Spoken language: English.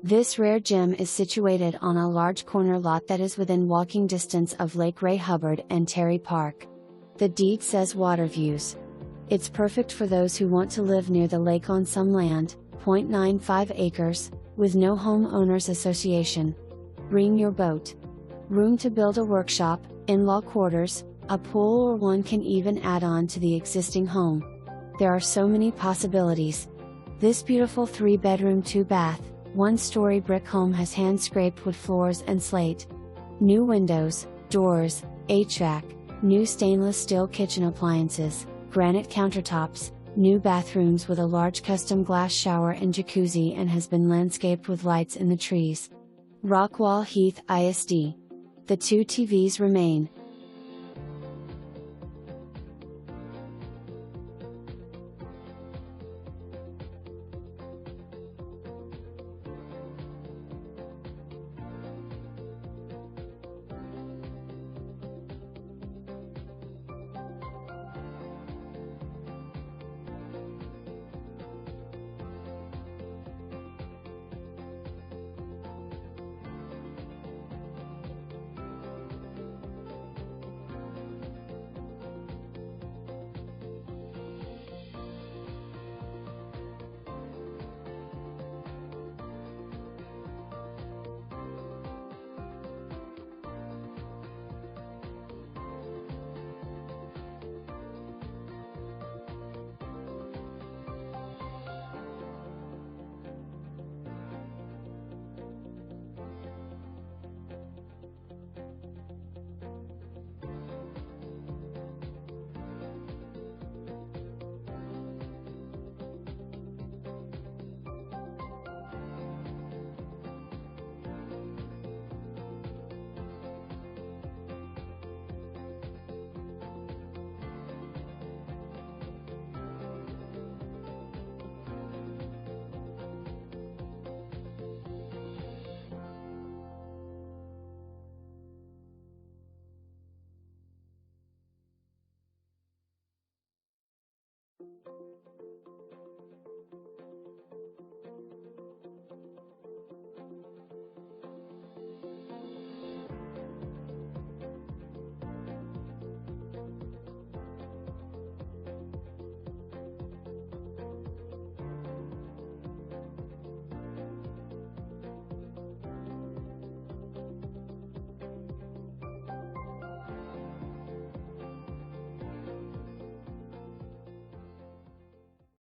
This rare gem is situated on a large corner lot that is within walking distance of Lake Ray Hubbard and Terry Park. The deed says Waterviews. It's perfect for those who want to live near the lake on some land, 0.95 acres, with no homeowners association. Bring your boat. Room to build a workshop, in-law quarters, a pool, or one can even add on to the existing home. There are so many possibilities. This beautiful 3-bedroom 2-bath, 1-story brick home has hand-scraped wood floors and slate. New windows, doors, HVAC, new stainless steel kitchen appliances, granite countertops, new bathrooms with a large custom glass shower and jacuzzi, and has been landscaped with lights in the trees. Rockwall Heath ISD. The 2 TVs remain,